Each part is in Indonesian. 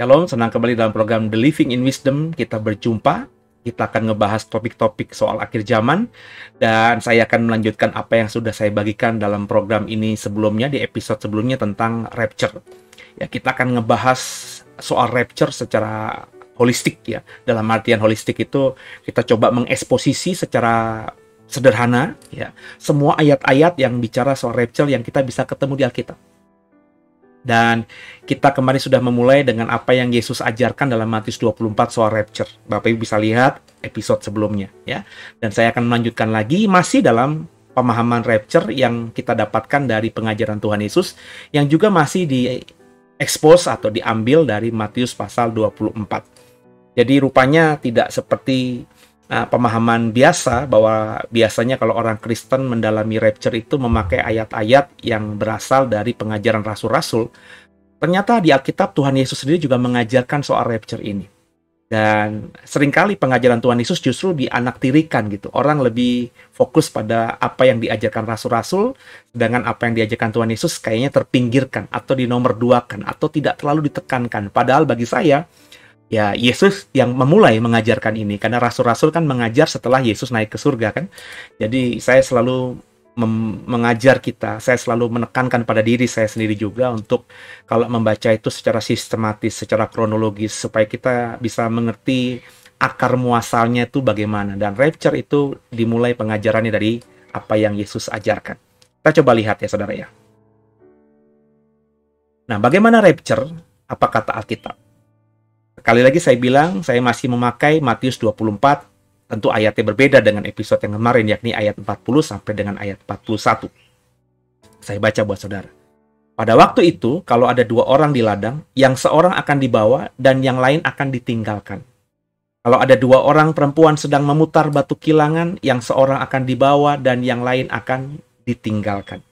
Shalom, senang kembali dalam program The Living in Wisdom. Kita berjumpa, kita akan ngebahas topik-topik soal akhir zaman, dan saya akan melanjutkan apa yang sudah saya bagikan dalam program ini sebelumnya, di episode sebelumnya tentang rapture. Ya, kita akan ngebahas soal rapture secara holistik ya. Dalam artian holistik itu kita coba mengeksposisi secara sederhana ya semua ayat-ayat yang bicara soal rapture yang kita bisa ketemu di Alkitab. Dan kita kemarin sudah memulai dengan apa yang Yesus ajarkan dalam Matius 24 soal rapture. Bapak Ibu bisa lihat episode sebelumnya ya. Dan saya akan melanjutkan lagi masih dalam pemahaman rapture yang kita dapatkan dari pengajaran Tuhan Yesus, yang juga masih diekspos atau diambil dari Matius pasal 24. Jadi rupanya tidak seperti pemahaman biasa, bahwa biasanya kalau orang Kristen mendalami rapture itu memakai ayat-ayat yang berasal dari pengajaran rasul-rasul. Ternyata di Alkitab Tuhan Yesus sendiri juga mengajarkan soal rapture ini. Dan seringkali pengajaran Tuhan Yesus justru dianaktirikan gitu. Orang lebih fokus pada apa yang diajarkan rasul-rasul, sedangkan apa yang diajarkan Tuhan Yesus kayaknya terpinggirkan atau dinomorduakan atau tidak terlalu ditekankan. Padahal bagi saya, ya, Yesus yang memulai mengajarkan ini, karena rasul-rasul kan mengajar setelah Yesus naik ke surga kan. Jadi saya selalu mengajar kita, saya selalu menekankan pada diri saya sendiri juga untuk kalau membaca itu secara sistematis, secara kronologis, supaya kita bisa mengerti akar muasalnya itu bagaimana. Dan rapture itu dimulai pengajarannya dari apa yang Yesus ajarkan. Kita coba lihat ya saudara ya. Nah, bagaimana rapture? Apa kata Alkitab? Sekali lagi saya bilang, saya masih memakai Matius 24, tentu ayatnya berbeda dengan episode yang kemarin, yakni ayat 40 sampai dengan ayat 41. Saya baca buat saudara. Pada waktu itu, kalau ada dua orang di ladang, yang seorang akan dibawa dan yang lain akan ditinggalkan. Kalau ada dua orang perempuan sedang memutar batu kilangan, yang seorang akan dibawa dan yang lain akan ditinggalkan.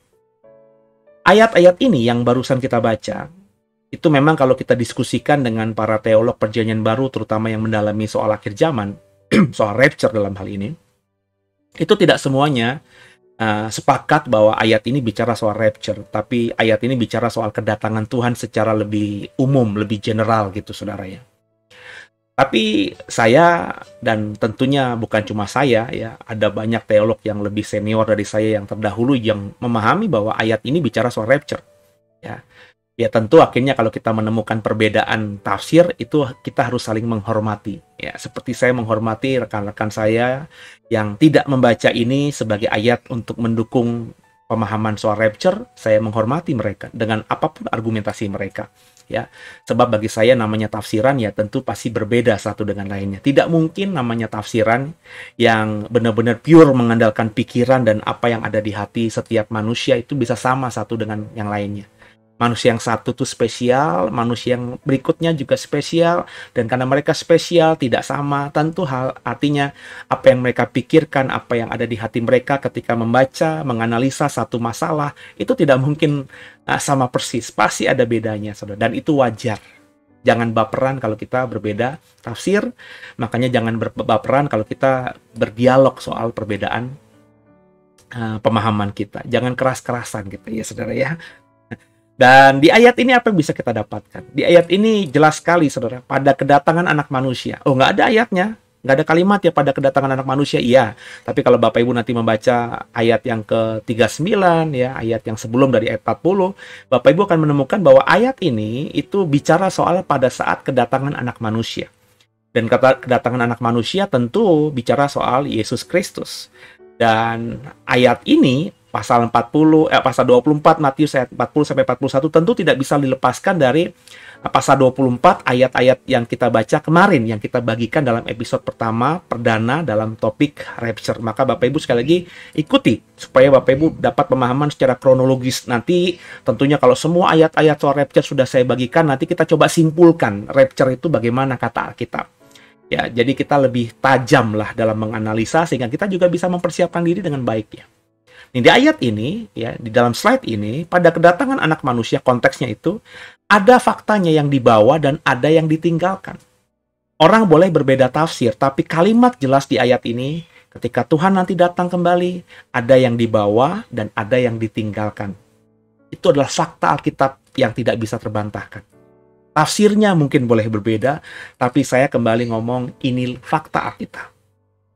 Ayat-ayat ini yang barusan kita baca, itu memang kalau kita diskusikan dengan para teolog perjanjian baru, terutama yang mendalami soal akhir zaman, soal rapture dalam hal ini, itu tidak semuanya sepakat bahwa ayat ini bicara soal rapture, tapi ayat ini bicara soal kedatangan Tuhan secara lebih umum, lebih general gitu saudara ya. Tapi saya, dan tentunya bukan cuma saya ya, ada banyak teolog yang lebih senior dari saya yang terdahulu yang memahami bahwa ayat ini bicara soal rapture ya. Ya tentu akhirnya kalau kita menemukan perbedaan tafsir, itu kita harus saling menghormati. Ya, seperti saya menghormati rekan-rekan saya yang tidak membaca ini sebagai ayat untuk mendukung pemahaman soal rapture, saya menghormati mereka dengan apapun argumentasi mereka. Ya, sebab bagi saya namanya tafsiran ya tentu pasti berbeda satu dengan lainnya. Tidak mungkin namanya tafsiran yang benar-benar pure mengandalkan pikiran dan apa yang ada di hati setiap manusia itu bisa sama satu dengan yang lainnya. Manusia yang satu itu spesial, manusia yang berikutnya juga spesial, dan karena mereka spesial, tidak sama, tentu artinya apa yang mereka pikirkan, apa yang ada di hati mereka ketika membaca, menganalisa satu masalah, itu tidak mungkin sama persis, pasti ada bedanya, saudara, dan itu wajar. Jangan baperan kalau kita berbeda tafsir, makanya jangan baperan kalau kita berdialog soal perbedaan pemahaman kita. Jangan keras-kerasan gitu ya, saudara ya. Dan di ayat ini apa yang bisa kita dapatkan? Di ayat ini jelas sekali, saudara, pada kedatangan anak manusia. Oh, nggak ada ayatnya. Nggak ada kalimat ya pada kedatangan anak manusia. Iya. Tapi kalau Bapak Ibu nanti membaca ayat yang ke-39, ya, ayat yang sebelum dari ayat 40, Bapak Ibu akan menemukan bahwa ayat ini itu bicara soal pada saat kedatangan anak manusia. Dan kata kedatangan anak manusia tentu bicara soal Yesus Kristus. Dan ayat ini pasal 24 Matius ayat 40 sampai 41 tentu tidak bisa dilepaskan dari pasal 24 ayat-ayat yang kita baca kemarin, yang kita bagikan dalam episode pertama perdana dalam topik rapture. Maka Bapak Ibu sekali lagi ikuti supaya Bapak Ibu dapat pemahaman secara kronologis. Nanti tentunya kalau semua ayat-ayat soal rapture sudah saya bagikan, nanti kita coba simpulkan rapture itu bagaimana kata Alkitab. Ya, jadi kita lebih tajam lah dalam menganalisa sehingga kita juga bisa mempersiapkan diri dengan baik ya. Di ayat ini, ya, di dalam slide ini, pada kedatangan anak manusia, konteksnya itu, ada faktanya yang dibawa dan ada yang ditinggalkan. Orang boleh berbeda tafsir, tapi kalimat jelas di ayat ini, ketika Tuhan nanti datang kembali, ada yang dibawa dan ada yang ditinggalkan. Itu adalah fakta Alkitab yang tidak bisa terbantahkan. Tafsirnya mungkin boleh berbeda, tapi saya kembali ngomong, ini fakta Alkitab.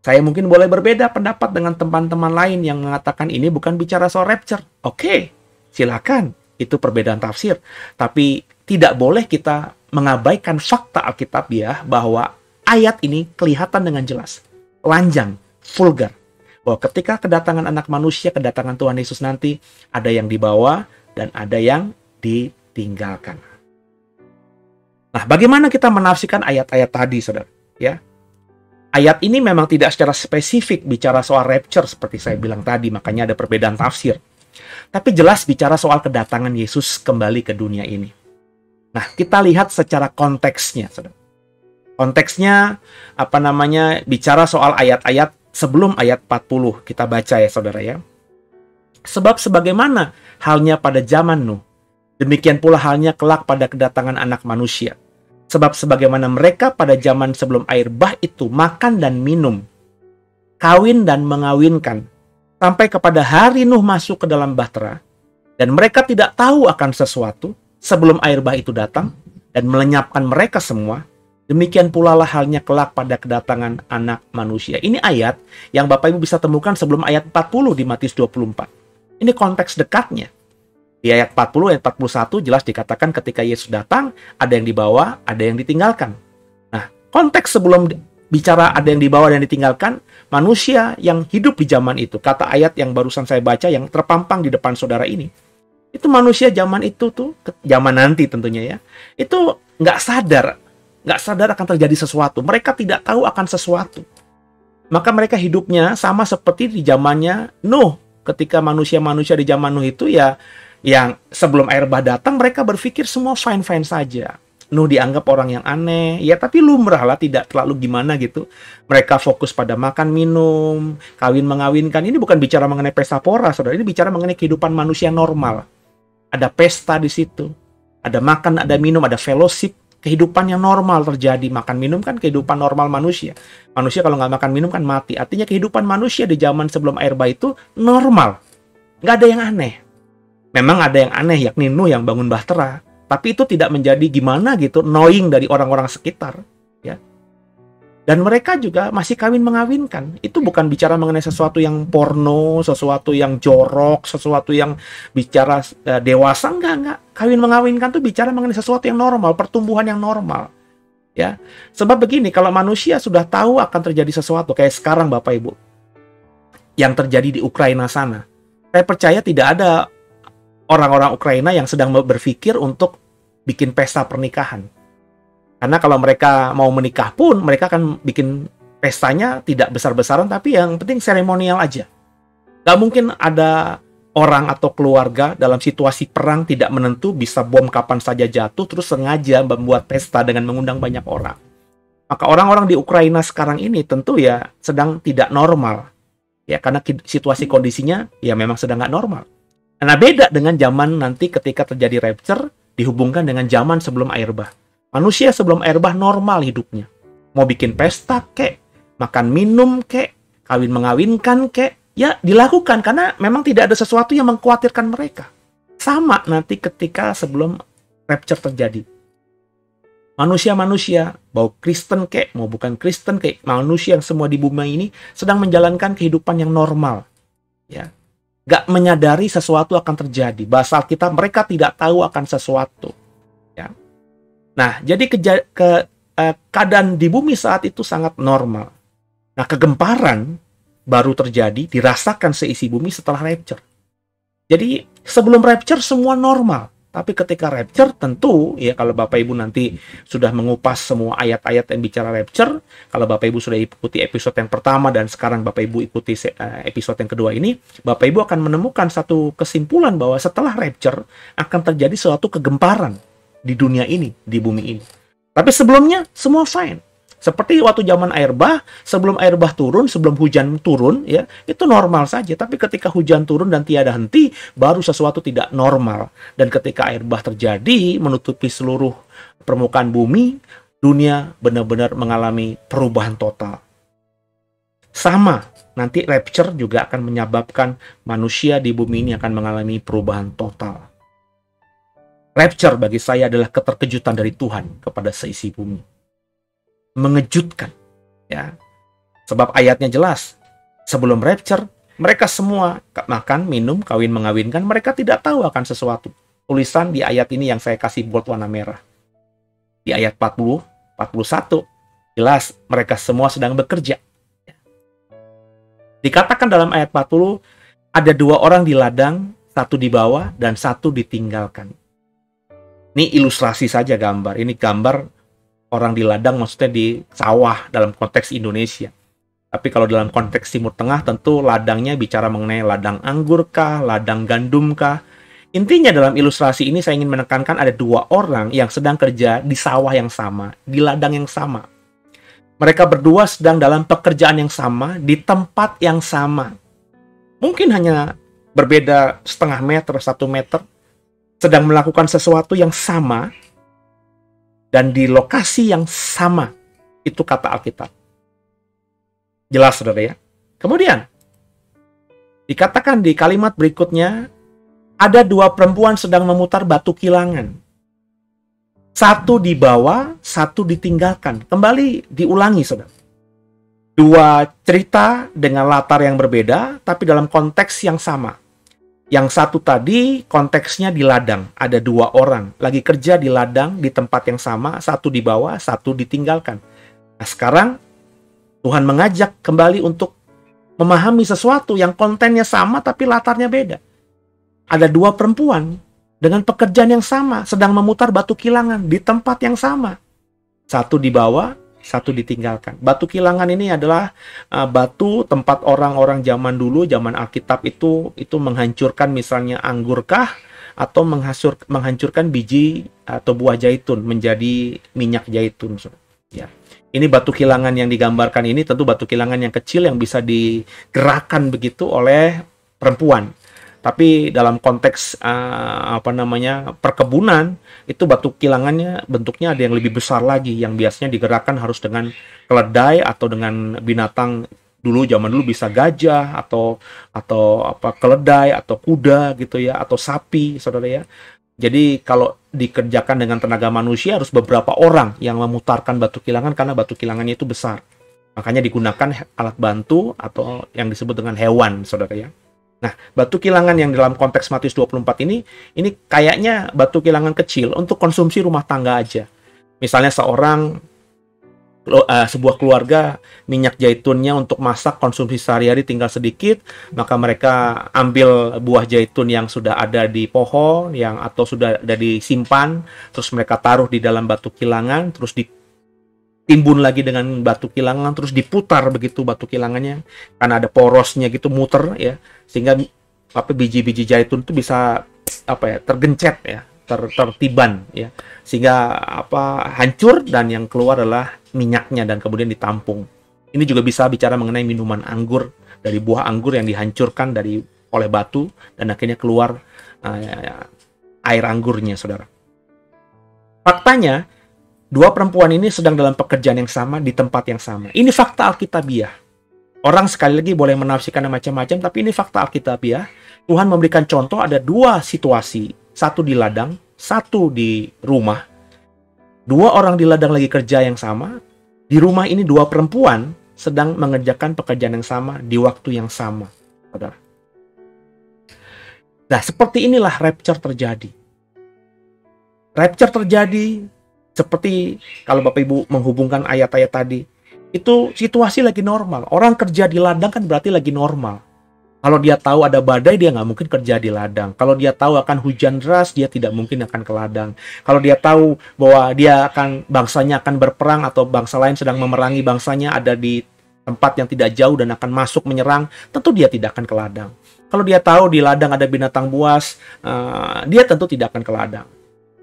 Saya mungkin boleh berbeda pendapat dengan teman-teman lain yang mengatakan ini bukan bicara soal rapture. Oke, silakan. Itu perbedaan tafsir. Tapi tidak boleh kita mengabaikan fakta Alkitab ya, bahwa ayat ini kelihatan dengan jelas. Lanjang, vulgar. Bahwa ketika kedatangan anak manusia, kedatangan Tuhan Yesus nanti, ada yang dibawa dan ada yang ditinggalkan. Nah, bagaimana kita menafsirkan ayat-ayat tadi, saudara? Ya. Ayat ini memang tidak secara spesifik bicara soal rapture seperti saya bilang tadi, makanya ada perbedaan tafsir. Tapi jelas bicara soal kedatangan Yesus kembali ke dunia ini. Nah, kita lihat secara konteksnya, saudara. Konteksnya, bicara soal ayat-ayat sebelum ayat 40. Kita baca ya, saudara ya. Sebab sebagaimana halnya pada zaman Nuh, demikian pula halnya kelak pada kedatangan anak manusia. Sebab sebagaimana mereka pada zaman sebelum air bah itu makan dan minum, kawin dan mengawinkan, sampai kepada hari Nuh masuk ke dalam bahtera, dan mereka tidak tahu akan sesuatu sebelum air bah itu datang, dan melenyapkan mereka semua, demikian pula lah halnya kelak pada kedatangan anak manusia. Ini ayat yang Bapak Ibu bisa temukan sebelum ayat 40 di Matius 24. Ini konteks dekatnya. Di ayat 40, ayat 41 jelas dikatakan ketika Yesus datang, ada yang dibawa, ada yang ditinggalkan. Nah, konteks sebelum bicara ada yang dibawa dan ditinggalkan, manusia yang hidup di zaman itu, kata ayat yang barusan saya baca, yang terpampang di depan saudara ini, itu manusia zaman itu tuh, zaman nanti tentunya ya, itu nggak sadar akan terjadi sesuatu. Mereka tidak tahu akan sesuatu. Maka mereka hidupnya sama seperti di zamannya Nuh. Ketika manusia-manusia di zaman Nuh itu ya, yang sebelum air bah datang, mereka berpikir semua fine-fine saja. Nuh dianggap orang yang aneh, ya tapi lumrah lah, tidak terlalu gimana gitu. Mereka fokus pada makan, minum, kawin, mengawinkan. Ini bukan bicara mengenai pesta pora, saudara. Ini bicara mengenai kehidupan manusia normal. Ada pesta di situ. Ada makan, ada minum, ada fellowship. Kehidupan yang normal terjadi. Makan, minum kan kehidupan normal manusia. Manusia kalau nggak makan, minum kan mati. Artinya kehidupan manusia di zaman sebelum air bah itu normal. Nggak ada yang aneh. Memang ada yang aneh, yakni Nuh yang bangun bahtera. Tapi itu tidak menjadi gimana gitu, knowing dari orang-orang sekitar. Ya. Dan mereka juga masih kawin mengawinkan. Itu bukan bicara mengenai sesuatu yang porno, sesuatu yang jorok, sesuatu yang bicara dewasa. Enggak. Kawin mengawinkan itu bicara mengenai sesuatu yang normal, pertumbuhan yang normal. Ya. Sebab begini, kalau manusia sudah tahu akan terjadi sesuatu, kayak sekarang Bapak Ibu, yang terjadi di Ukraina sana. Saya percaya tidak ada orang-orang Ukraina yang sedang berpikir untuk bikin pesta pernikahan. Karena kalau mereka mau menikah pun, mereka akan bikin pestanya tidak besar-besaran, tapi yang penting seremonial aja. Gak mungkin ada orang atau keluarga dalam situasi perang tidak menentu, bisa bom kapan saja jatuh, terus sengaja membuat pesta dengan mengundang banyak orang. Maka orang-orang di Ukraina sekarang ini tentu ya sedang tidak normal. Ya, karena situasi kondisinya ya memang sedang nggak normal. Nah, beda dengan zaman nanti ketika terjadi rapture, dihubungkan dengan zaman sebelum air bah. Manusia sebelum air bah normal hidupnya. Mau bikin pesta kek, makan minum kek, kawin mengawinkan kek, ya dilakukan karena memang tidak ada sesuatu yang mengkhawatirkan mereka. Sama nanti ketika sebelum rapture terjadi. Manusia-manusia, mau Kristen kek, mau bukan Kristen kek, manusia yang semua di bumi ini sedang menjalankan kehidupan yang normal. Ya. Gak menyadari sesuatu akan terjadi. Bahasa Alkitab, mereka tidak tahu akan sesuatu. Ya. Nah, jadi keadaan di bumi saat itu sangat normal. Nah, kegemparan baru terjadi, dirasakan seisi bumi setelah rapture. Jadi sebelum rapture semua normal. Tapi ketika rapture tentu ya, kalau Bapak Ibu nanti sudah mengupas semua ayat-ayat yang bicara rapture, kalau Bapak Ibu sudah ikuti episode yang pertama dan sekarang Bapak Ibu ikuti episode yang kedua ini, Bapak Ibu akan menemukan satu kesimpulan bahwa setelah rapture akan terjadi suatu kegemparan di dunia ini, di bumi ini. Tapi sebelumnya semua fine. Seperti waktu zaman air bah, sebelum air bah turun, sebelum hujan turun, ya itu normal saja. Tapi ketika hujan turun dan tiada henti, baru sesuatu tidak normal. Dan ketika air bah terjadi, menutupi seluruh permukaan bumi, dunia benar-benar mengalami perubahan total. Sama, nanti rapture juga akan menyebabkan manusia di bumi ini akan mengalami perubahan total. Rapture bagi saya adalah keterkejutan dari Tuhan kepada seisi bumi. Mengejutkan, ya, sebab ayatnya jelas. Sebelum rapture mereka semua makan, minum, kawin, mengawinkan, mereka tidak tahu akan sesuatu. Tulisan di ayat ini yang saya kasih bold warna merah di ayat 40, 41 jelas mereka semua sedang bekerja. Dikatakan dalam ayat 40 ada 2 orang di ladang, 1 dibawa dan 1 ditinggalkan. Ini ilustrasi saja gambar. Ini gambar orang di ladang, maksudnya di sawah dalam konteks Indonesia. Tapi kalau dalam konteks Timur Tengah tentu ladangnya bicara mengenai ladang anggur kah, ladang gandum kah. Intinya dalam ilustrasi ini saya ingin menekankan ada 2 orang yang sedang kerja di sawah yang sama, di ladang yang sama. Mereka berdua sedang dalam pekerjaan yang sama, di tempat yang sama. Mungkin hanya berbeda setengah meter, 1 meter, sedang melakukan sesuatu yang sama, dan di lokasi yang sama. Itu kata Alkitab. Jelas, saudara ya. Kemudian, dikatakan di kalimat berikutnya, ada 2 perempuan sedang memutar batu kilangan. 1 dibawa, 1 ditinggalkan. Kembali diulangi, saudara. 2 cerita dengan latar yang berbeda, tapi dalam konteks yang sama. Yang 1 tadi konteksnya di ladang, ada 2 orang lagi kerja di ladang di tempat yang sama, 1 dibawa, 1 ditinggalkan. Nah sekarang Tuhan mengajak kembali untuk memahami sesuatu yang kontennya sama tapi latarnya beda. Ada 2 perempuan dengan pekerjaan yang sama, sedang memutar batu kilangan di tempat yang sama. 1 dibawa, 1 ditinggalkan. Batu kilangan ini adalah batu tempat orang-orang zaman dulu, zaman Alkitab itu menghancurkan misalnya anggur kah, atau menghancurkan biji atau buah zaitun menjadi minyak zaitun. Ya. Ini batu kilangan yang digambarkan ini tentu batu kilangan yang kecil yang bisa digerakkan begitu oleh perempuan. Tapi dalam konteks perkebunan, itu batu kilangannya bentuknya ada yang lebih besar lagi, yang biasanya digerakkan harus dengan keledai atau dengan binatang zaman dulu bisa gajah atau keledai atau kuda gitu ya, atau sapi, saudara ya. Jadi kalau dikerjakan dengan tenaga manusia harus beberapa orang yang memutarkan batu kilangan karena batu kilangannya itu besar. Makanya digunakan alat bantu atau yang disebut dengan hewan, saudara ya. Nah, batu kilangan yang dalam konteks Matius 24 ini kayaknya batu kilangan kecil untuk konsumsi rumah tangga aja. Misalnya sebuah keluarga minyak zaitunnya untuk masak konsumsi sehari-hari tinggal sedikit, maka mereka ambil buah zaitun yang sudah ada di pohon atau sudah ada disimpan, terus mereka taruh di dalam batu kilangan, terus ditimbun lagi dengan batu kilangan, terus diputar begitu batu kilangannya karena ada porosnya gitu, muter ya, sehingga biji-biji zaitun itu bisa tergencet ya, tertiban ya, sehingga hancur dan yang keluar adalah minyaknya dan kemudian ditampung. Ini juga bisa bicara mengenai minuman anggur, dari buah anggur yang dihancurkan oleh batu dan akhirnya keluar air anggurnya, saudara. Faktanya 2 perempuan ini sedang dalam pekerjaan yang sama di tempat yang sama. Ini fakta Alkitabiah. Orang sekali lagi boleh menafsirkan macam-macam, tapi ini fakta Alkitabiah. Tuhan memberikan contoh ada 2 situasi. 1 di ladang, 1 di rumah. 2 orang di ladang lagi kerja yang sama. Di rumah ini 2 perempuan sedang mengerjakan pekerjaan yang sama di waktu yang sama, saudara. Nah, seperti inilah rapture terjadi. Rapture terjadi seperti kalau Bapak Ibu menghubungkan ayat-ayat tadi, itu situasi lagi normal. Orang kerja di ladang kan berarti lagi normal. Kalau dia tahu ada badai, dia nggak mungkin kerja di ladang. Kalau dia tahu akan hujan deras, dia tidak mungkin akan ke ladang. Kalau dia tahu bahwa bangsanya akan berperang atau bangsa lain sedang memerangi bangsanya ada di tempat yang tidak jauh dan akan masuk menyerang, tentu dia tidak akan ke ladang. Kalau dia tahu di ladang ada binatang buas, dia tentu tidak akan ke ladang.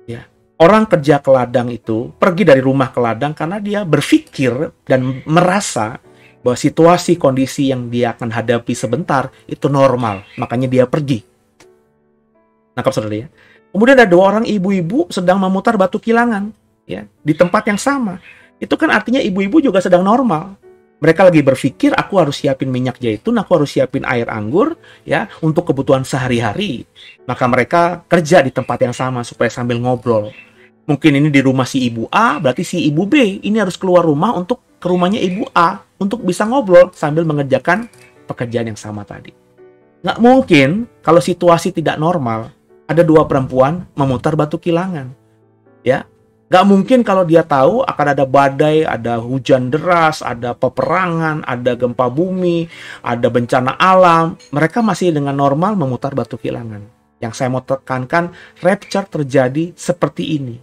Ya. Orang kerja ke ladang itu pergi dari rumah ke ladang karena dia berpikir dan merasa bahwa situasi kondisi yang dia akan hadapi sebentar itu normal, makanya dia pergi. Nangkap saudara ya? Kemudian ada 2 orang ibu-ibu sedang memutar batu kilangan, ya, di tempat yang sama. Itu kan artinya ibu-ibu juga sedang normal. Mereka lagi berpikir, aku harus siapin minyak zaitun, aku harus siapin air anggur, ya, untuk kebutuhan sehari-hari. Maka mereka kerja di tempat yang sama supaya sambil ngobrol. Mungkin ini di rumah si ibu A, berarti si ibu B ini harus keluar rumah untuk ke rumahnya ibu A untuk bisa ngobrol sambil mengerjakan pekerjaan yang sama tadi. Nggak mungkin kalau situasi tidak normal, ada 2 perempuan memutar batu kilangan. Ya, nggak mungkin kalau dia tahu akan ada badai, ada hujan deras, ada peperangan, ada gempa bumi, ada bencana alam. Mereka masih dengan normal memutar batu kilangan. Yang saya mau tekankan, rapture terjadi seperti ini.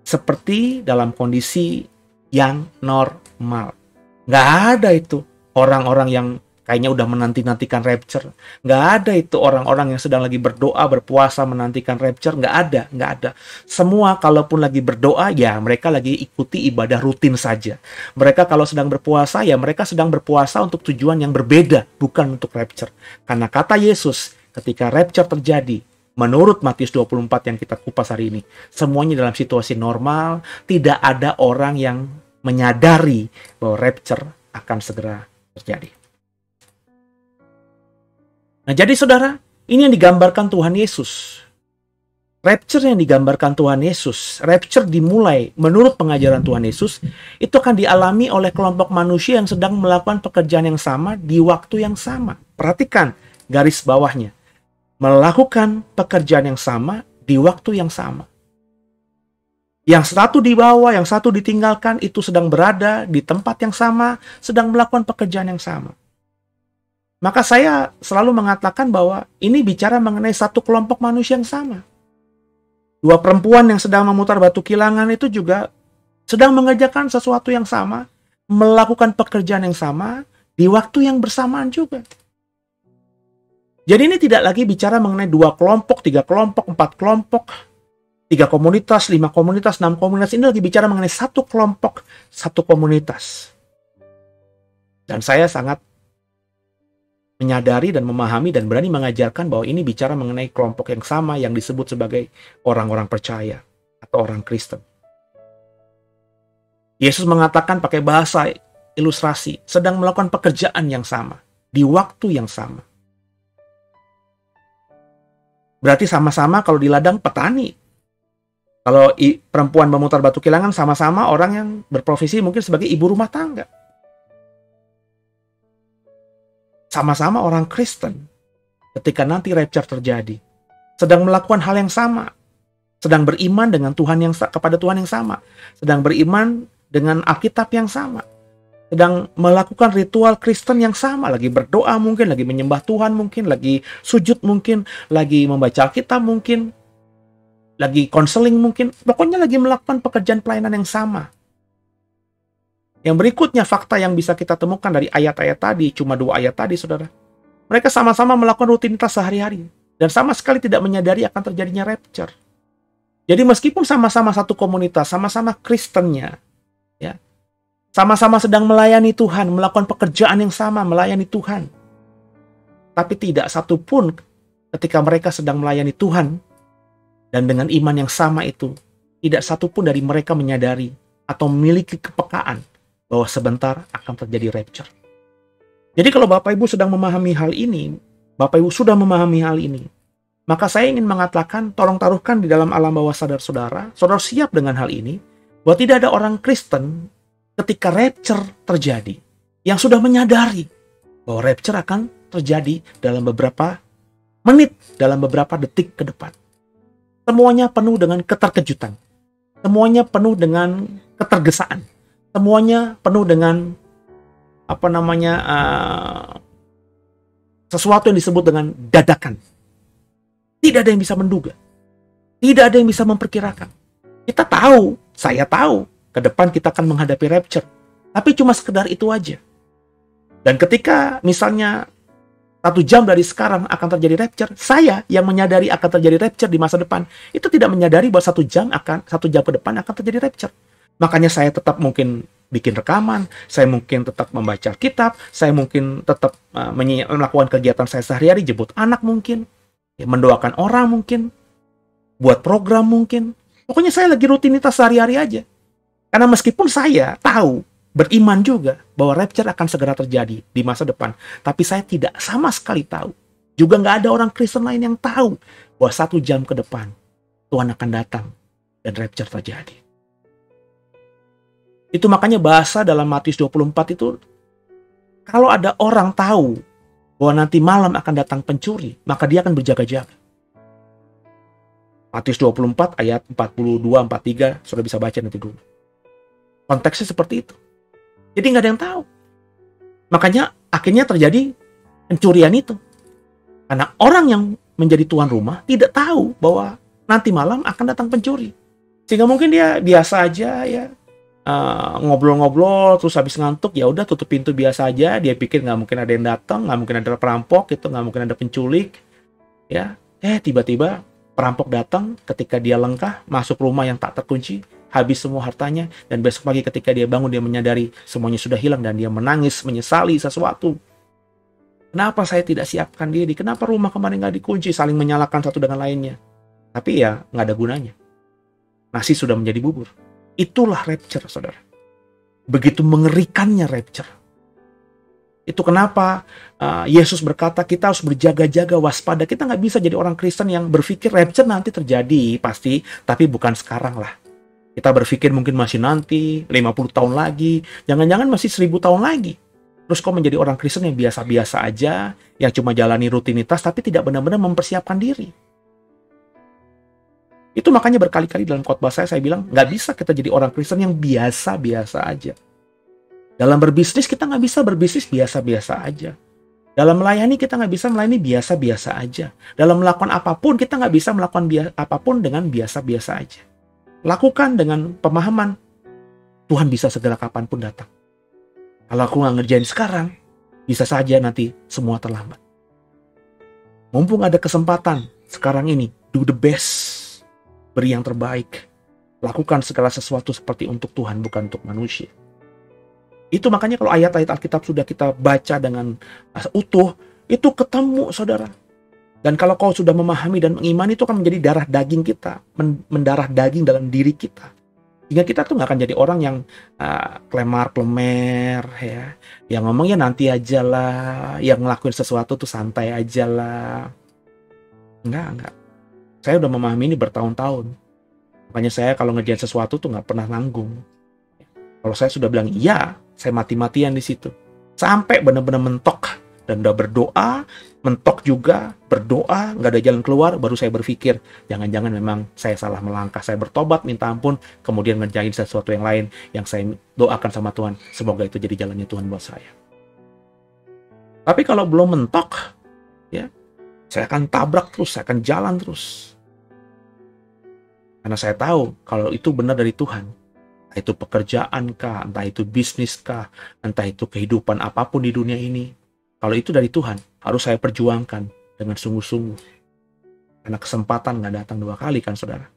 Seperti dalam kondisi yang normal. Nggak ada itu orang-orang yang kayaknya udah menanti-nantikan rapture. Nggak ada itu orang-orang yang sedang lagi berdoa, berpuasa, menantikan rapture. Nggak ada. Semua kalaupun lagi berdoa, ya mereka lagi ikuti ibadah rutin saja. Mereka kalau sedang berpuasa, ya mereka sedang berpuasa untuk tujuan yang berbeda, bukan untuk rapture. Karena kata Yesus, ketika rapture terjadi, menurut Matius 24 yang kita kupas hari ini, semuanya dalam situasi normal, tidak ada orang yang menyadari bahwa rapture akan segera terjadi. Nah, jadi saudara, ini yang digambarkan Tuhan Yesus. Rapture yang digambarkan Tuhan Yesus, rapture dimulai menurut pengajaran Tuhan Yesus, itu akan dialami oleh kelompok manusia yang sedang melakukan pekerjaan yang sama di waktu yang sama. Perhatikan garis bawahnya. Melakukan pekerjaan yang sama di waktu yang sama. Yang satu dibawa, yang satu ditinggalkan, itu sedang berada di tempat yang sama, sedang melakukan pekerjaan yang sama. Maka saya selalu mengatakan bahwa ini bicara mengenai satu kelompok manusia yang sama. 2 perempuan yang sedang memutar batu kilangan itu juga sedang mengerjakan sesuatu yang sama, melakukan pekerjaan yang sama, di waktu yang bersamaan juga. Jadi ini tidak lagi bicara mengenai 2 kelompok, 3 kelompok, 4 kelompok, 3 komunitas, 5 komunitas, 6 komunitas. Ini lagi bicara mengenai satu kelompok, satu komunitas. Dan saya sangat menyadari dan memahami dan berani mengajarkan bahwa ini bicara mengenai kelompok yang sama yang disebut sebagai orang-orang percaya atau orang Kristen. Yesus mengatakan pakai bahasa ilustrasi, sedang melakukan pekerjaan yang sama, di waktu yang sama. Berarti sama-sama kalau di ladang petani. Kalau perempuan memutar batu kilangan sama-sama orang yang berprofesi mungkin sebagai ibu rumah tangga. Sama-sama orang Kristen. Ketika nanti rapture terjadi, sedang melakukan hal yang sama. Sedang beriman dengan kepada Tuhan yang sama. Sedang beriman dengan Alkitab yang sama. Sedang melakukan ritual Kristen yang sama, lagi berdoa mungkin, lagi menyembah Tuhan mungkin, lagi sujud mungkin, lagi membaca Alkitab mungkin, lagi konseling mungkin, pokoknya lagi melakukan pekerjaan pelayanan yang sama. Yang berikutnya fakta yang bisa kita temukan dari ayat-ayat tadi, cuma 2 ayat tadi saudara. Mereka sama-sama melakukan rutinitas sehari-hari, dan sama sekali tidak menyadari akan terjadinya rapture. Jadi meskipun sama-sama satu komunitas, sama-sama Kristennya, ya, sama-sama sedang melayani Tuhan, melakukan pekerjaan yang sama, melayani Tuhan. Tapi tidak satupun ketika mereka sedang melayani Tuhan, dan dengan iman yang sama itu, tidak satupun dari mereka menyadari atau memiliki kepekaan bahwa sebentar akan terjadi rapture. Jadi kalau Bapak Ibu sedang memahami hal ini, Bapak Ibu sudah memahami hal ini, maka saya ingin mengatakan, tolong taruhkan di dalam alam bawah sadar saudara siap dengan hal ini, bahwa tidak ada orang Kristen ketika rapture terjadi, yang sudah menyadari bahwa rapture akan terjadi dalam beberapa menit, dalam beberapa detik ke depan. Semuanya penuh dengan keterkejutan. Semuanya penuh dengan ketergesaan. Semuanya penuh dengan Sesuatu yang disebut dengan dadakan. Tidak ada yang bisa menduga. Tidak ada yang bisa memperkirakan. Kita tahu, saya tahu, ke depan kita akan menghadapi rapture. Tapi cuma sekedar itu aja. Dan ketika misalnya 1 jam dari sekarang akan terjadi rapture, saya yang menyadari akan terjadi rapture di masa depan, itu tidak menyadari bahwa 1 jam ke depan akan terjadi rapture. Makanya saya tetap mungkin bikin rekaman, saya mungkin tetap membaca kitab, saya mungkin tetap melakukan kegiatan saya sehari-hari, jemput anak mungkin, ya, mendoakan orang mungkin, buat program mungkin. Pokoknya saya lagi rutinitas sehari-hari aja. Karena meskipun saya tahu, beriman juga bahwa rapture akan segera terjadi di masa depan, tapi saya tidak sama sekali tahu. Juga nggak ada orang Kristen lain yang tahu bahwa 1 jam ke depan Tuhan akan datang dan rapture terjadi. Itu makanya bahasa dalam Matius 24 itu, kalau ada orang tahu bahwa nanti malam akan datang pencuri, maka dia akan berjaga-jaga. Matius 24 ayat 42-43, sudah bisa baca nanti dulu. Konteksnya seperti itu. Jadi nggak ada yang tahu. Makanya akhirnya terjadi pencurian itu. Karena orang yang menjadi tuan rumah tidak tahu bahwa nanti malam akan datang pencuri. Sehingga mungkin dia biasa aja ya, ngobrol-ngobrol, terus habis ngantuk, ya udah tutup pintu biasa aja. Dia pikir nggak mungkin ada yang datang, nggak mungkin ada perampok, gitu, nggak mungkin ada penculik. Ya, tiba-tiba perampok datang ketika dia lengkah, masuk rumah yang tak terkunci, habis semua hartanya, dan besok pagi ketika dia bangun, dia menyadari semuanya sudah hilang, dan dia menangis, menyesali sesuatu. Kenapa saya tidak siapkan diri? Kenapa rumah kemarin nggak dikunci? Saling menyalahkan satu dengan lainnya. Tapi ya, nggak ada gunanya. Nasi sudah menjadi bubur. Itulah rapture, saudara. Begitu mengerikannya rapture. Itu kenapa Yesus berkata kita harus berjaga-jaga, waspada. Kita nggak bisa jadi orang Kristen yang berpikir rapture nanti terjadi, pasti. Tapi bukan sekarang lah. Kita berpikir mungkin masih nanti, 50 tahun lagi. Jangan-jangan masih 1000 tahun lagi. Terus kok menjadi orang Kristen yang biasa-biasa aja, yang cuma jalani rutinitas, tapi tidak benar-benar mempersiapkan diri. Itu makanya berkali-kali dalam khotbah saya bilang, nggak bisa kita jadi orang Kristen yang biasa-biasa aja. Dalam berbisnis, kita nggak bisa berbisnis biasa-biasa aja. Dalam melayani, kita nggak bisa melayani biasa-biasa aja. Dalam melakukan apapun, kita nggak bisa melakukan apapun dengan biasa-biasa aja. Lakukan dengan pemahaman, Tuhan bisa segera kapanpun datang. Kalau aku nggak ngerjain sekarang, bisa saja nanti semua terlambat. Mumpung ada kesempatan sekarang ini, do the best. Beri yang terbaik. Lakukan segala sesuatu seperti untuk Tuhan, bukan untuk manusia. Itu makanya kalau ayat-ayat Alkitab sudah kita baca dengan utuh, itu ketemu, saudara. Dan kalau kau sudah memahami dan mengimani, itu akan menjadi darah daging kita. Mendarah daging dalam diri kita. Sehingga kita tuh nggak akan jadi orang yang klemar-klemer, ya. Yang ngomong ya nanti aja lah. Yang ngelakuin sesuatu tuh santai aja lah. Enggak. Saya udah memahami ini bertahun-tahun. Makanya saya kalau ngerjain sesuatu tuh nggak pernah nanggung. Kalau saya sudah bilang iya, saya mati-matian di situ. Sampai benar-benar mentok. Dan udah berdoa, mentok juga, berdoa, nggak ada jalan keluar, baru saya berpikir, jangan-jangan memang saya salah melangkah. Saya bertobat, minta ampun, kemudian ngerjain sesuatu yang lain yang saya doakan sama Tuhan. Semoga itu jadi jalannya Tuhan buat saya. Tapi kalau belum mentok, ya, saya akan tabrak terus, saya akan jalan terus. Karena saya tahu kalau itu benar dari Tuhan. Entah itu pekerjaan kah, entah itu bisnis kah, entah itu kehidupan apapun di dunia ini. Kalau itu dari Tuhan, harus saya perjuangkan dengan sungguh-sungguh. Karena kesempatan nggak datang 2 kali kan, saudara.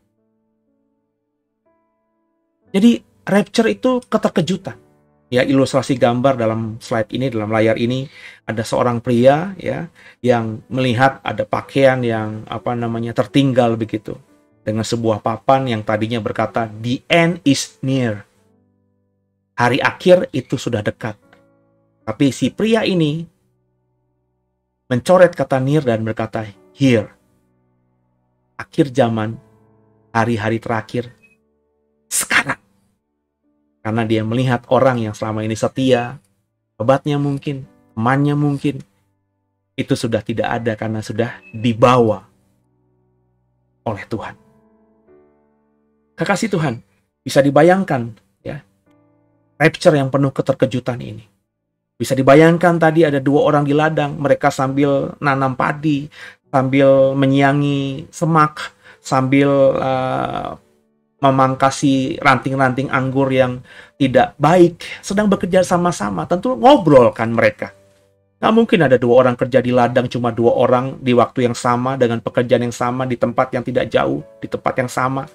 Jadi rapture itu keterkejutan. Ya, ilustrasi gambar dalam slide ini, dalam layar ini, ada seorang pria ya yang melihat ada pakaian yang tertinggal begitu. Dengan sebuah papan yang tadinya berkata, "The end is near." Hari akhir itu sudah dekat. Tapi si pria ini mencoret kata near dan berkata, "Here." Akhir zaman, hari-hari terakhir, sekarang. Karena dia melihat orang yang selama ini setia, sahabatnya mungkin, temannya mungkin, itu sudah tidak ada karena sudah dibawa oleh Tuhan. Kekasih Tuhan, bisa dibayangkan ya, rapture yang penuh keterkejutan ini. Bisa dibayangkan tadi ada 2 orang di ladang, mereka sambil nanam padi, sambil menyiangi semak, sambil memangkasi ranting-ranting anggur yang tidak baik, sedang bekerja sama-sama. Tentu ngobrol kan mereka. Nggak mungkin ada 2 orang kerja di ladang, cuma 2 orang di waktu yang sama, dengan pekerjaan yang sama, di tempat yang tidak jauh, di tempat yang sama.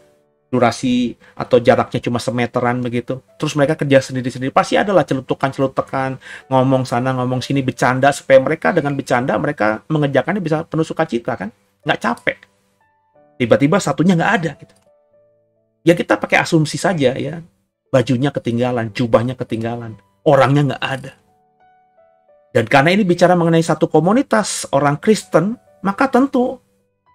Durasi atau jaraknya cuma semeteran begitu. Terus mereka kerja sendiri-sendiri. Pasti adalah celutukan-celutukan, ngomong sana, ngomong sini, bercanda. Supaya mereka dengan bercanda, mereka mengerjakannya bisa penuh sukacita kan. Nggak capek. Tiba-tiba satunya nggak ada gitu. Ya kita pakai asumsi saja ya. Bajunya ketinggalan, jubahnya ketinggalan, orangnya nggak ada. Dan karena ini bicara mengenai satu komunitas orang Kristen, maka tentu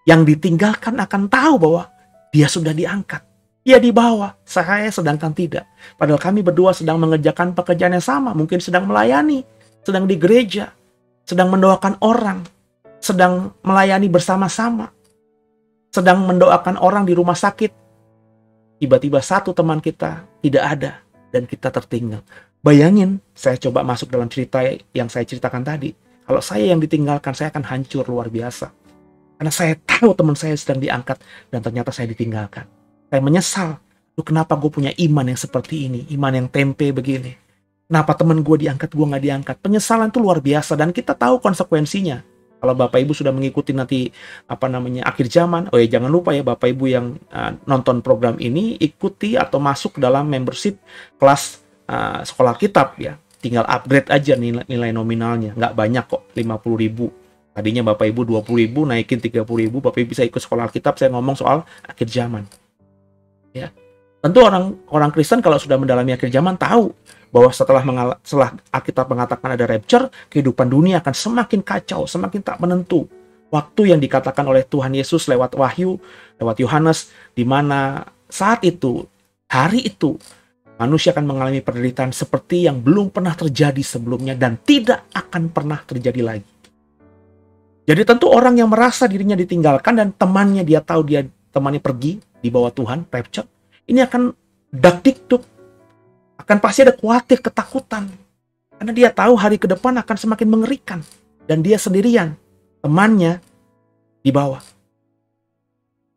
yang ditinggalkan akan tahu bahwa dia sudah diangkat. Dia dibawa, saya sedangkan tidak. Padahal kami berdua sedang mengerjakan pekerjaan yang sama, mungkin sedang melayani, sedang di gereja, sedang mendoakan orang, sedang melayani bersama-sama, sedang mendoakan orang di rumah sakit. Tiba-tiba satu teman kita tidak ada dan kita tertinggal. Bayangin, saya coba masuk dalam cerita yang saya ceritakan tadi. Kalau saya yang ditinggalkan, saya akan hancur luar biasa. Karena saya tahu teman saya sedang diangkat dan ternyata saya ditinggalkan. Saya menyesal. Kenapa gue punya iman yang seperti ini? Iman yang tempe begini. Kenapa teman gue diangkat, gue nggak diangkat? Penyesalan itu luar biasa dan kita tahu konsekuensinya. Kalau Bapak Ibu sudah mengikuti nanti akhir zaman, oh ya jangan lupa ya Bapak Ibu yang nonton program ini, ikuti atau masuk dalam membership kelas sekolah kitab ya. Tinggal upgrade aja nilai nominalnya. Nggak banyak kok, 50.000. Tadinya Bapak Ibu 20.000, naikin 30.000. Bapak Ibu bisa ikut sekolah kitab. Saya ngomong soal akhir zaman. Ya, tentu orang Kristen kalau sudah mendalami akhir zaman tahu bahwa setelah Alkitab mengatakan ada rapture, kehidupan dunia akan semakin kacau, semakin tak menentu. Waktu yang dikatakan oleh Tuhan Yesus lewat Wahyu, lewat Yohanes, di mana saat itu, hari itu, manusia akan mengalami penderitaan seperti yang belum pernah terjadi sebelumnya dan tidak akan pernah terjadi lagi. Jadi tentu orang yang merasa dirinya ditinggalkan dan temannya dia tahu dia temannya pergi di bawah Tuhan, rapture, ini akan dak-dikduk, akan pasti ada khawatir, ketakutan. Karena dia tahu hari ke depan akan semakin mengerikan dan dia sendirian, temannya di bawah.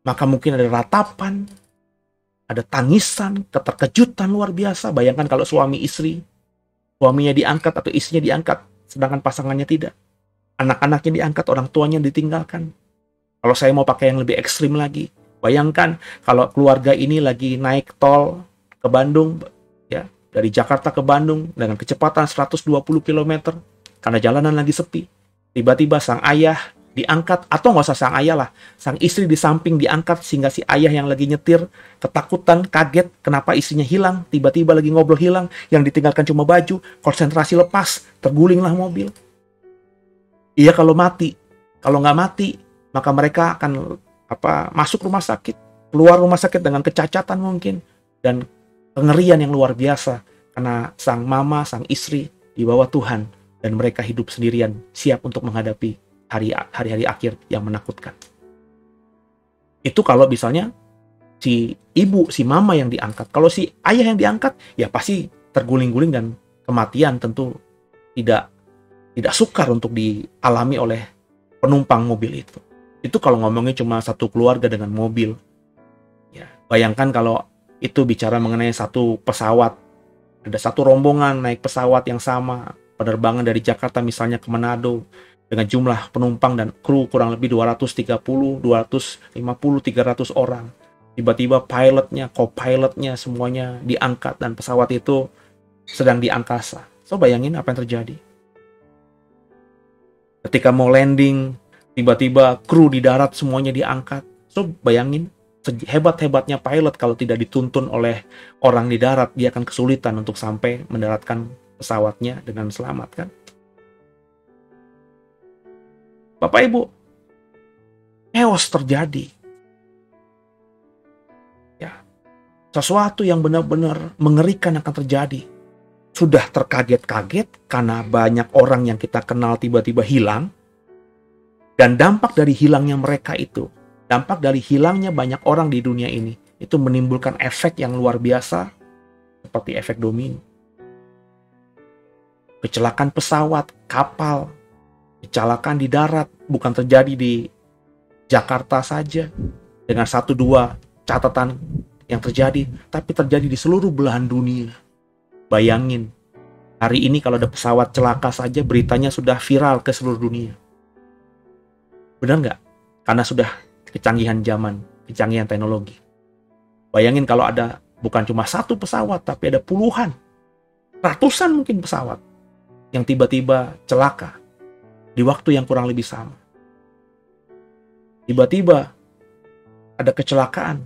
Maka mungkin ada ratapan, ada tangisan, keterkejutan luar biasa. Bayangkan kalau suami istri, suaminya diangkat atau istrinya diangkat, sedangkan pasangannya tidak. Anak-anaknya diangkat, orang tuanya ditinggalkan. Kalau saya mau pakai yang lebih ekstrim lagi, bayangkan kalau keluarga ini lagi naik tol ke Bandung, ya dari Jakarta ke Bandung dengan kecepatan 120 km, karena jalanan lagi sepi. Tiba-tiba sang ayah diangkat, atau nggak usah sang ayah lah, sang istri di samping diangkat sehingga si ayah yang lagi nyetir ketakutan, kaget, kenapa istrinya hilang, tiba-tiba lagi ngobrol hilang, yang ditinggalkan cuma baju, konsentrasi lepas, tergulinglah mobil. Iya kalau mati, kalau nggak mati, maka mereka akan masuk rumah sakit, keluar rumah sakit dengan kecacatan mungkin, dan kengerian yang luar biasa, karena sang mama, sang istri di bawah Tuhan, dan mereka hidup sendirian, siap untuk menghadapi hari-hari akhir yang menakutkan. Itu kalau misalnya si ibu, si mama yang diangkat. Kalau si ayah yang diangkat, ya pasti terguling-guling dan kematian tentu tidak sukar untuk dialami oleh penumpang mobil itu. Itu kalau ngomongnya cuma satu keluarga dengan mobil. Ya, bayangkan kalau itu bicara mengenai satu pesawat. Ada satu rombongan naik pesawat yang sama, penerbangan dari Jakarta misalnya ke Manado, dengan jumlah penumpang dan kru kurang lebih 230, 250, 300 orang. Tiba-tiba pilotnya, co-pilotnya semuanya diangkat dan pesawat itu sedang di angkasa. So bayangin apa yang terjadi. Ketika mau landing, tiba-tiba kru di darat semuanya diangkat. So bayangin, hebat-hebatnya pilot kalau tidak dituntun oleh orang di darat, dia akan kesulitan untuk sampai mendaratkan pesawatnya dengan selamat kan. Bapak Ibu, chaos terjadi. Ya, sesuatu yang benar-benar mengerikan akan terjadi. Sudah terkaget-kaget karena banyak orang yang kita kenal tiba-tiba hilang. Dan dampak dari hilangnya mereka itu, dampak dari hilangnya banyak orang di dunia ini, itu menimbulkan efek yang luar biasa, seperti efek domino. kecelakaan pesawat, kapal, kecelakaan di darat bukan terjadi di Jakarta saja dengan 1-2 catatan yang terjadi, tapi terjadi di seluruh belahan dunia. Bayangin, hari ini kalau ada pesawat celaka saja beritanya sudah viral ke seluruh dunia. Benar nggak? Karena sudah kecanggihan zaman, kecanggihan teknologi. Bayangin kalau ada bukan cuma 1 pesawat, tapi ada puluhan, ratusan mungkin pesawat yang tiba-tiba celaka di waktu yang kurang lebih sama. Tiba-tiba ada kecelakaan.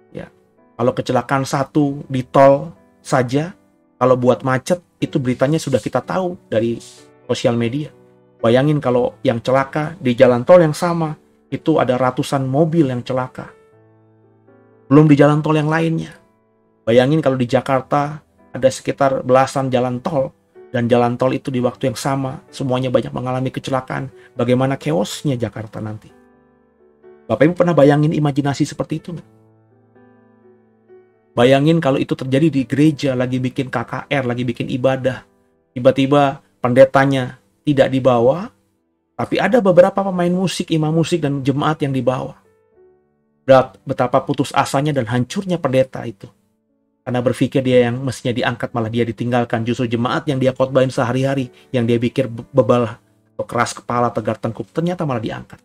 Ya, kalau kecelakaan 1 di tol saja, kalau buat macet itu beritanya sudah kita tahu dari sosial media. Bayangin kalau yang celaka di jalan tol yang sama, itu ada ratusan mobil yang celaka. Belum di jalan tol yang lainnya. Bayangin kalau di Jakarta ada sekitar belasan jalan tol, dan jalan tol itu di waktu yang sama, semuanya banyak mengalami kecelakaan. Bagaimana chaosnya Jakarta nanti? Bapak Ibu pernah bayangin imajinasi seperti itu nggak? Bayangin kalau itu terjadi di gereja, lagi bikin KKR, lagi bikin ibadah. Tiba-tiba pendetanya tidak dibawa, tapi ada beberapa pemain musik, imam musik, dan jemaat yang dibawa. Betapa putus asanya dan hancurnya pendeta itu. Karena berpikir dia yang mestinya diangkat, malah dia ditinggalkan. Justru jemaat yang dia khotbahin sehari-hari, yang dia pikir bebal atau keras kepala, tegar tengkuk, ternyata malah diangkat.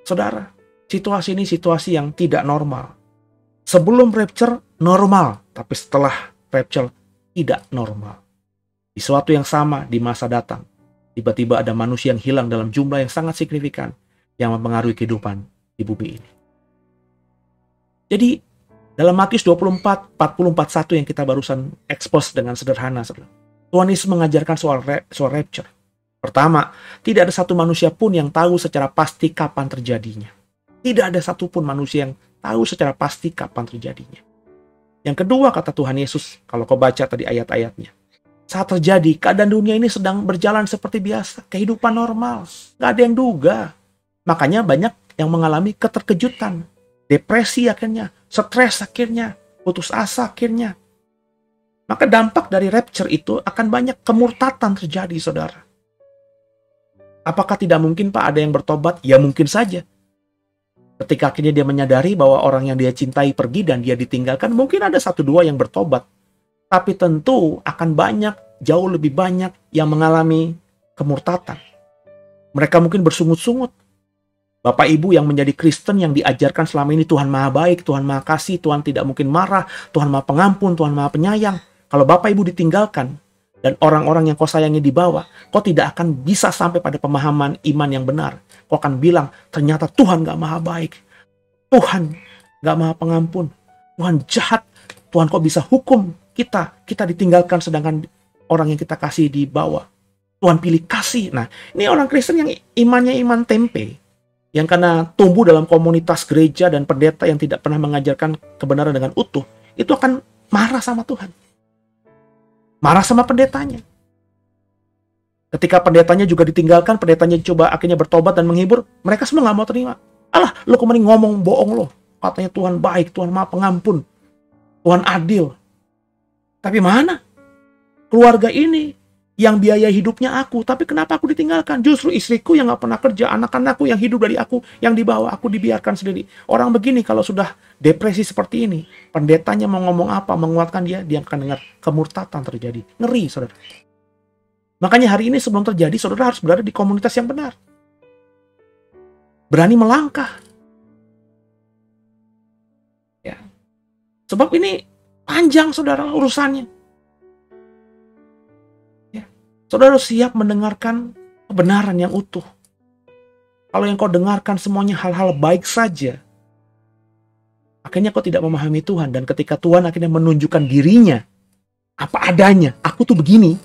Saudara, situasi ini situasi yang tidak normal. Sebelum rapture, normal. Tapi setelah rapture, tidak normal. Di suatu yang sama, di masa datang, tiba-tiba ada manusia yang hilang dalam jumlah yang sangat signifikan, yang mempengaruhi kehidupan di bumi ini. Jadi, dalam Matius 24, 40-41 yang kita barusan expose dengan sederhana, Tuhan Yesus mengajarkan soal rapture. Pertama, tidak ada satu manusia pun yang tahu secara pasti kapan terjadinya. Tidak ada satupun manusia yang tahu secara pasti kapan terjadinya. Yang kedua, kata Tuhan Yesus, kalau kau baca tadi ayat-ayatnya, saat terjadi, keadaan dunia ini sedang berjalan seperti biasa, kehidupan normal, gak ada yang duga. Makanya banyak yang mengalami keterkejutan, depresi akhirnya, stres akhirnya, putus asa akhirnya. Maka dampak dari rapture itu akan banyak kemurtatan terjadi, saudara. Apakah tidak mungkin Pak ada yang bertobat? Ya mungkin saja. Ketika akhirnya dia menyadari bahwa orang yang dia cintai pergi dan dia ditinggalkan, mungkin ada 1-2 yang bertobat. Tapi tentu akan banyak, jauh lebih banyak yang mengalami kemurtatan. Mereka mungkin bersungut-sungut. Bapak Ibu yang menjadi Kristen yang diajarkan selama ini Tuhan Maha Baik, Tuhan Maha Kasih, Tuhan tidak mungkin marah, Tuhan Maha Pengampun, Tuhan Maha Penyayang. Kalau Bapak Ibu ditinggalkan dan orang-orang yang kau sayangi dibawa, kau tidak akan bisa sampai pada pemahaman iman yang benar. Kau akan bilang, ternyata Tuhan gak Maha Baik, Tuhan gak Maha Pengampun, Tuhan jahat, Tuhan kok bisa hukum kita ditinggalkan sedangkan orang yang kita kasih dibawa. Tuhan pilih kasih. Nah, ini orang Kristen yang imannya iman tempe, yang karena tumbuh dalam komunitas gereja dan pendeta yang tidak pernah mengajarkan kebenaran dengan utuh, itu akan marah sama Tuhan. Marah sama pendetanya. Ketika pendetanya juga ditinggalkan, pendetanya coba akhirnya bertobat dan menghibur, mereka semua gak mau terima. Alah, lo kemarin ngomong bohong lo. Katanya Tuhan baik, Tuhan Maha Pengampun, Tuhan adil. Tapi mana? Keluarga ini yang biaya hidupnya aku, tapi kenapa aku ditinggalkan? Justru istriku yang gak pernah kerja, anak-anakku yang hidup dari aku, yang dibawa aku dibiarkan sendiri. Orang begini kalau sudah depresi seperti ini, pendetanya mau ngomong apa, menguatkan dia akan dengar kemurtatan terjadi. Ngeri, saudara. Makanya hari ini sebelum terjadi, saudara harus berada di komunitas yang benar. Berani melangkah. Ya. Sebab ini panjang, saudara, urusannya. Saudara siap mendengarkan kebenaran yang utuh. Kalau yang kau dengarkan semuanya hal-hal baik saja, akhirnya kau tidak memahami Tuhan. Dan ketika Tuhan akhirnya menunjukkan dirinya, apa adanya, aku tuh begini,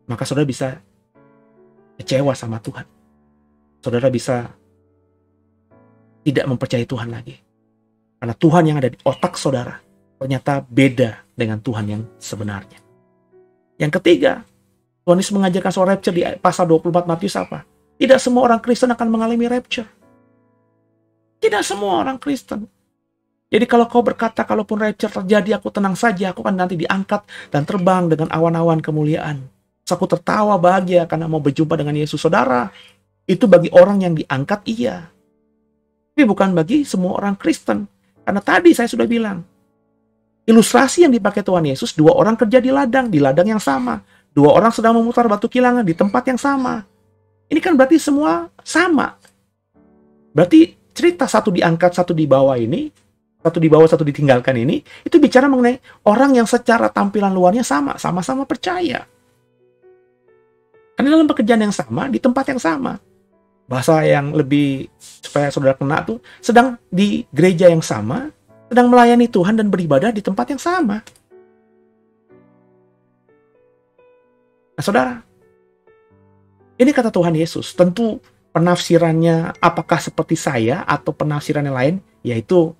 maka saudara bisa kecewa sama Tuhan. Saudara bisa tidak mempercayai Tuhan lagi. Karena Tuhan yang ada di otak saudara ternyata beda dengan Tuhan yang sebenarnya. Yang ketiga, Tuhan Yesus mengajarkan soal rapture di pasal 24 Matius apa? Tidak semua orang Kristen akan mengalami rapture. Tidak semua orang Kristen. Jadi kalau kau berkata, kalaupun rapture terjadi, aku tenang saja, aku kan nanti diangkat dan terbang dengan awan-awan kemuliaan. Terus aku tertawa bahagia karena mau berjumpa dengan Yesus. Saudara, itu bagi orang yang diangkat, iya. Tapi bukan bagi semua orang Kristen. Karena tadi saya sudah bilang, ilustrasi yang dipakai Tuhan Yesus, 2 orang kerja di ladang yang sama. 2 orang sedang memutar batu kilangan di tempat yang sama. Ini kan berarti semua sama. Berarti cerita satu diangkat, satu di bawah ini, satu di bawah, satu ditinggalkan ini, itu bicara mengenai orang yang secara tampilan luarnya sama-sama percaya. Karena dalam pekerjaan yang sama, di tempat yang sama. Bahasa yang lebih supaya saudara kena tuh, sedang di gereja yang sama, sedang melayani Tuhan dan beribadah di tempat yang sama. Nah, saudara, ini kata Tuhan Yesus. Tentu penafsirannya apakah seperti saya atau penafsiran yang lain, yaitu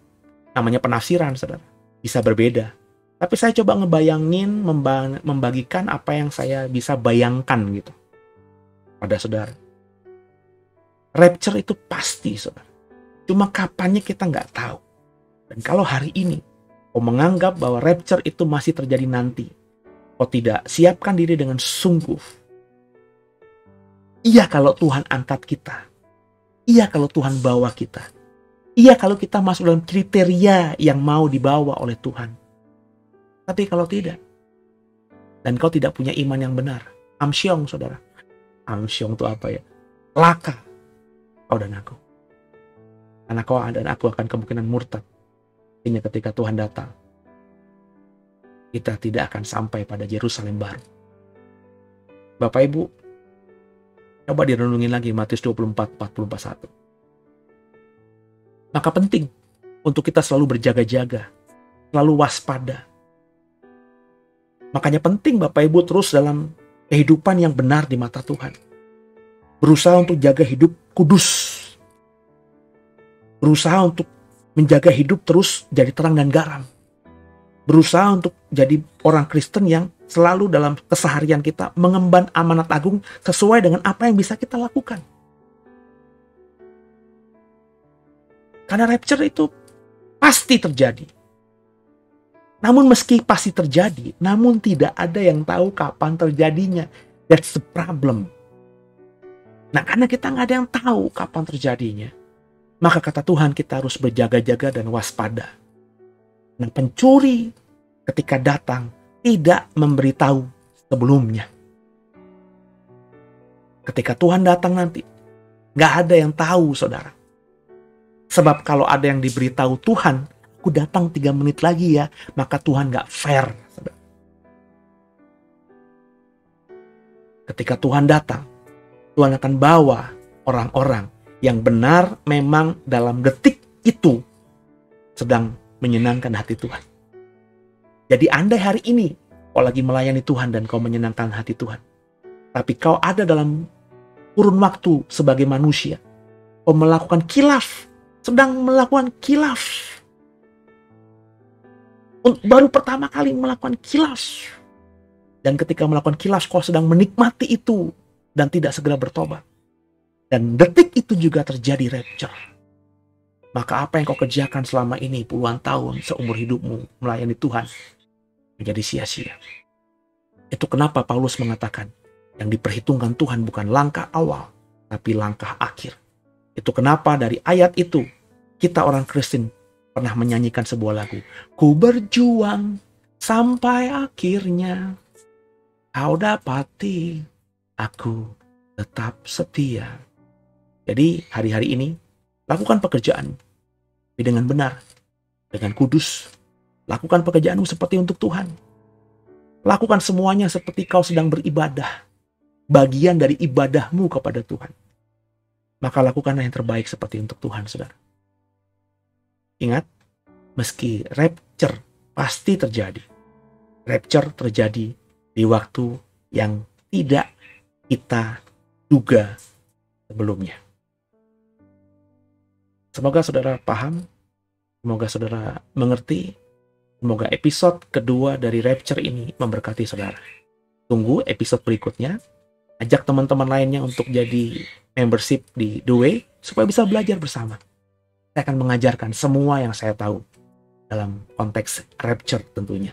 namanya penafsiran, saudara. Bisa berbeda. Tapi saya coba ngebayangin, membagikan apa yang saya bisa bayangkan gitu pada saudara. Rapture itu pasti, saudara. Cuma kapannya kita nggak tahu. Dan kalau hari ini kau menganggap bahwa rapture itu masih terjadi nanti, kau tidak siapkan diri dengan sungguh. Iya kalau Tuhan angkat kita. Iya kalau Tuhan bawa kita. Iya kalau kita masuk dalam kriteria yang mau dibawa oleh Tuhan. Tapi kalau tidak, dan kau tidak punya iman yang benar, amsyong, saudara. Amsyong itu apa ya? Laka kau dan aku. Karena kau dan aku akan kemungkinan murtad. Ini ketika Tuhan datang, kita tidak akan sampai pada Yerusalem baru. Bapak Ibu, coba direnungin lagi Matius 24:40-41. Maka penting untuk kita selalu berjaga-jaga, selalu waspada. Makanya penting Bapak Ibu terus dalam kehidupan yang benar di mata Tuhan. Berusaha untuk jaga hidup kudus. Berusaha untuk menjaga hidup terus jadi terang dan garam. Berusaha untuk jadi orang Kristen yang selalu dalam keseharian kita mengemban amanat agung sesuai dengan apa yang bisa kita lakukan. Karena rapture itu pasti terjadi. Namun meski pasti terjadi, namun tidak ada yang tahu kapan terjadinya. That's the problem. Nah, karena kita nggak ada yang tahu kapan terjadinya, maka kata Tuhan kita harus berjaga-jaga dan waspada. Nah, pencuri ketika datang tidak memberitahu sebelumnya. Ketika Tuhan datang nanti, nggak ada yang tahu, saudara. Sebab kalau ada yang diberitahu Tuhan, aku datang 3 menit lagi ya, maka Tuhan gak fair. Ketika Tuhan datang, Tuhan akan bawa orang-orang yang benar memang dalam detik itu sedang menyenangkan hati Tuhan. Jadi andai hari ini kau lagi melayani Tuhan dan kau menyenangkan hati Tuhan, tapi kau ada dalam kurun waktu sebagai manusia, kau melakukan khilaf, sedang melakukan khilaf. Baru pertama kali melakukan khilaf. Dan ketika melakukan khilaf, kau sedang menikmati itu dan tidak segera bertobat. Dan detik itu juga terjadi rapture. Maka apa yang kau kerjakan selama ini puluhan tahun seumur hidupmu melayani Tuhan menjadi sia-sia. Itu kenapa Paulus mengatakan yang diperhitungkan Tuhan bukan langkah awal, tapi langkah akhir. Itu kenapa dari ayat itu kita orang Kristen pernah menyanyikan sebuah lagu. Ku berjuang sampai akhirnya kau dapati aku tetap setia. Jadi hari-hari ini lakukan pekerjaan dengan benar, dengan kudus. Lakukan pekerjaanmu seperti untuk Tuhan. Lakukan semuanya seperti kau sedang beribadah. Bagian dari ibadahmu kepada Tuhan. Maka lakukanlah yang terbaik seperti untuk Tuhan, saudara. Ingat, meski rapture pasti terjadi. Rapture terjadi di waktu yang tidak kita duga sebelumnya. Semoga saudara paham, semoga saudara mengerti, semoga episode kedua dari rapture ini memberkati saudara. Tunggu episode berikutnya, ajak teman-teman lainnya untuk jadi membership di The Way supaya bisa belajar bersama. Saya akan mengajarkan semua yang saya tahu dalam konteks rapture tentunya.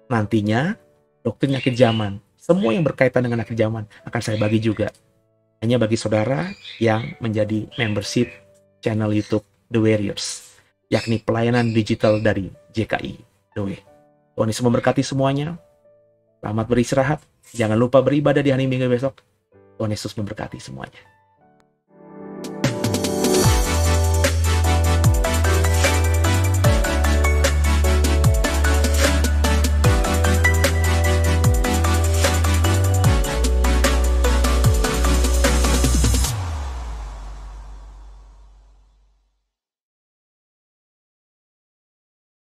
Nantinya, doktrin akhir zaman, semua yang berkaitan dengan akhir zaman akan saya bagi juga. Hanya bagi saudara yang menjadi membership channel YouTube The Warriors, yakni pelayanan digital dari JKI The Way. Tuhan Yesus memberkati semuanya. Selamat beristirahat. Jangan lupa beribadah di hari Minggu besok. Tuhan Yesus memberkati semuanya.